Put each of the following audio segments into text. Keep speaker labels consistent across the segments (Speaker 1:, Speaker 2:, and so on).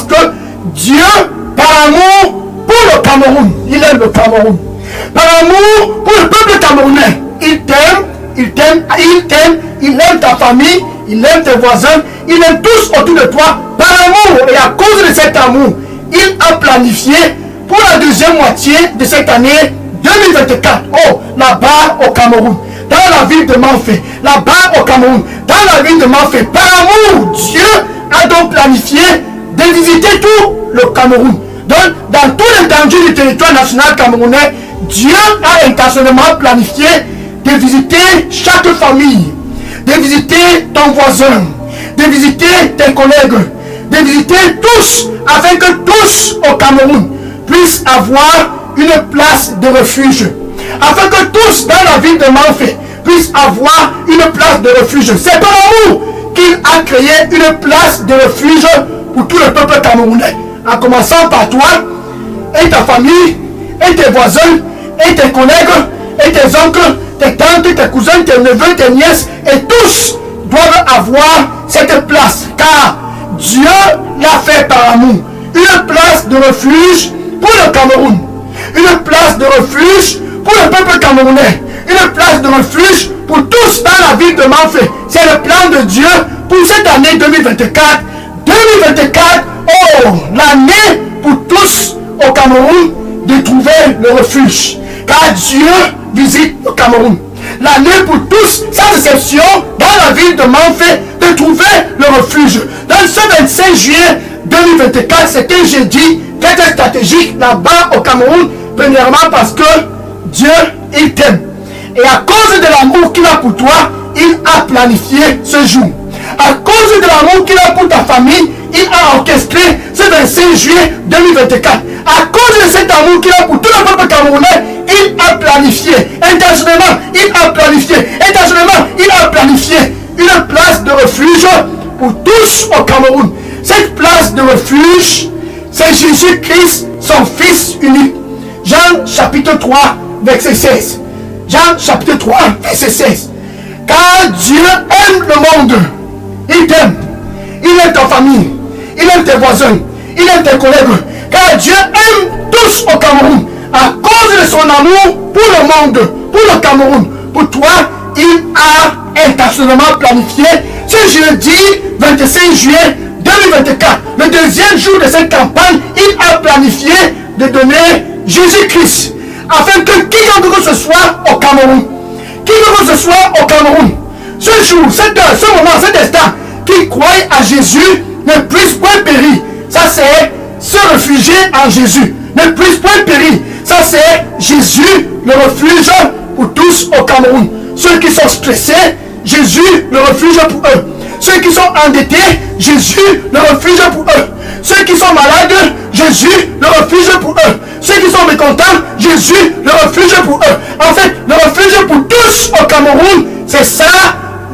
Speaker 1: parce que Dieu, par amour pour le Cameroun, il aime le Cameroun. Par amour pour le peuple camerounais, il t'aime, il aime ta famille, il aime tes voisins, il aime tous autour de toi. Par amour, et à cause de cet amour, il a planifié pour la deuxième moitié de cette année 2024, là-bas au Cameroun, dans la ville de Manfé, là-bas au Cameroun, dans la ville de Manfé, par amour, Dieu a donc planifié de visiter tout le Cameroun. Donc, dans tout l'étendue du territoire national camerounais, Dieu a intentionnellement planifié de visiter chaque famille, de visiter ton voisin, de visiter tes collègues, de visiter tous, afin que tous au Cameroun puissent avoir une place de refuge, afin que tous dans la ville de Manfé puissent avoir une place de refuge. C'est par amour qu'il a créé une place de refuge pour tout le peuple camerounais, en commençant par toi et ta famille et tes voisins et tes collègues et tes oncles, tes tantes, tes cousins, tes neveux, tes nièces, et tous doivent avoir cette place, car Dieu l'a fait par amour. Une place de refuge pour le Cameroun, une place de refuge pour le peuple camerounais, une place de refuge pour tous dans la ville de Manfé. C'est le plan de Dieu pour cette année 2024. 2024, l'année pour tous au Cameroun de trouver le refuge, car Dieu visite le Cameroun. L'année pour tous, sans exception, dans la ville de Manfé, de trouver le refuge. Dans ce 25 juillet 2024, c'est un jeudi très stratégique là-bas au Cameroun, premièrement parce que Dieu, il t'aime. Et à cause de l'amour qu'il a pour toi, il a planifié ce jour. À cause de l'amour qu'il a pour ta famille, il a orchestré ce 25 juillet 2024. À cause de cet amour qu'il a pour tout le peuple camerounais, il a planifié, intentionnellement, il a planifié une place de refuge pour tous au Cameroun. Cette place de refuge, c'est Jésus-Christ, son Fils unique. Jean chapitre 3, verset 16. Jean chapitre 3, verset 16. Car Dieu aime le monde. Il t'aime. Il aime ta famille. Il aime tes voisins. Il aime tes collègues. Car Dieu aime tous au Cameroun. À cause de son amour pour le monde, pour le Cameroun, pour toi, il a intentionnellement planifié ce jeudi 25 juillet 2024, le deuxième jour de cette campagne. Il a planifié de donner Jésus-Christ, afin que quiconque que ce soit au Cameroun, ce jour, cette heure, ce moment, cet instant, qui croit à Jésus, ne puisse point périr. Ça c'est se réfugier en Jésus, ne puisse point périr. Ça c'est Jésus, le refuge pour tous au Cameroun. Ceux qui sont stressés, Jésus, le refuge pour eux. Ceux qui sont endettés, Jésus, le refuge pour eux. Ceux qui sont malades, Jésus, le refuge pour eux. Ceux qui sont mécontents, Jésus, le refuge pour eux. En fait, le refuge pour tous au Cameroun, c'est ça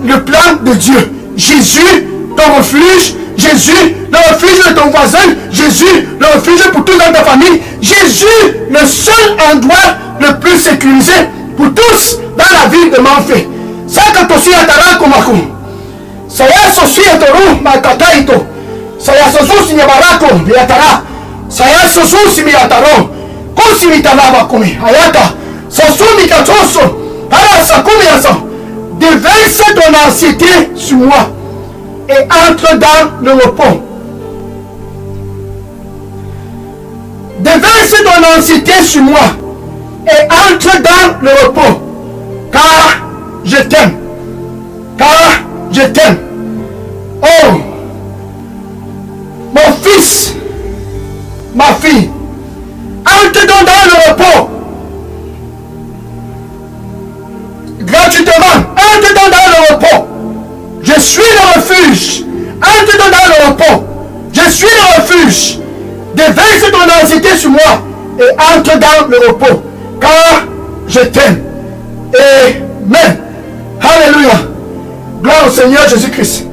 Speaker 1: le plan de Dieu. Jésus, ton refuge. Jésus, le refuge de ton voisin. Jésus, le refuge pour tous dans ta famille. Jésus, le seul endroit le plus sécurisé pour tous dans la ville de Manfé. Saka tosi atara komako. Saya sosi atoru makataito. Saya sosu sinyabarako biatara. Saya sosu simiataro. Kosimitana kumi. Ayata. Sosu mikatoso. Para sakumi aso. Déverse ton anxiété sur moi et entre dans le repos. Déverse ton anxiété sur moi et entre dans le repos. Car je t'aime. Car je t'aime. Oh, mon fils, ma fille, entre donc dans le repos. Gratuitement, entre donc dans le repos. Je suis le refuge. Entre donc dans le repos. Je suis le refuge. Déverse ton anxiété sur moi et entre dans le repos. Car je t'aime. Amen. Alléluia. Gloire au Seigneur Jésus-Christ.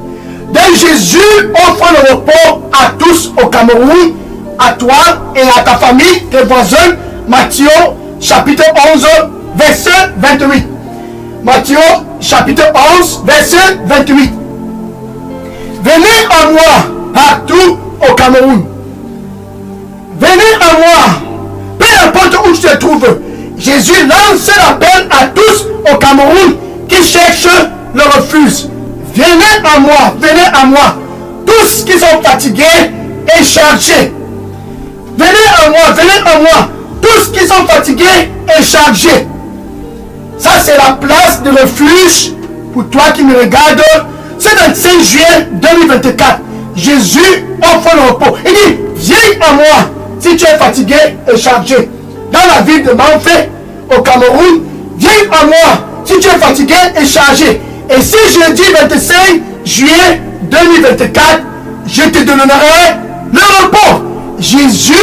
Speaker 1: Donc Jésus offre le repos à tous au Cameroun, à toi et à ta famille, tes voisins. Matthieu chapitre 11, verset 28. Matthieu chapitre 11, verset 28. Venez à moi partout au Cameroun. à moi. Peu importe où tu te trouves, Jésus lance l'appel à tous au Cameroun qui cherchent le refuge. Venez à moi, tous qui sont fatigués et chargés. Venez à moi, tous qui sont fatigués et chargés. Ça, c'est la place de refuge pour toi qui me regardes. C'est le 5 juillet 2024. Jésus offre le repos. Il dit, viens à moi si tu es fatigué et chargé. Dans la ville de Manfé, au Cameroun, viens à moi si tu es fatigué et chargé. Et si jeudi 25 juillet 2024, je te donnerai le repos. Jésus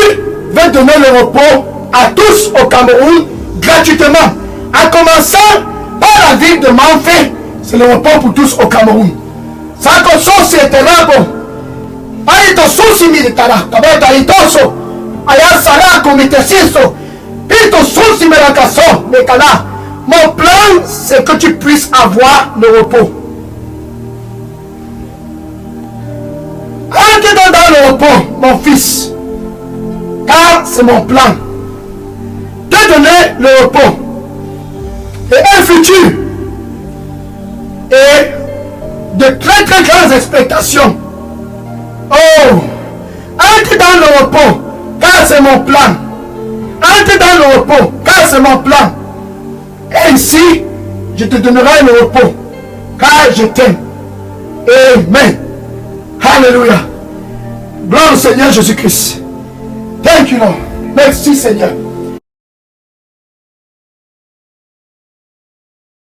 Speaker 1: veut donner le repos à tous au Cameroun gratuitement. En commençant par la ville de Manfé, c'est le repos pour tous au Cameroun. Ça console c'est bon. Aïe to souci militara, kabeta itoso, aya sala comité siso, pito souci melakaso, mekala. Mon plan, c'est que tu puisses avoir le repos. Entre dans le repos, mon fils, car c'est mon plan. Te donner le repos et un futur et de très très grandes expectations. Oh, entre dans le repos, car c'est mon plan. Entre dans le repos, car c'est mon plan. Et ainsi, je te donnerai le repos, car je t'aime. Amen. Alléluia. Gloire au Seigneur Jésus-Christ. Thank you, Lord. Merci, Seigneur.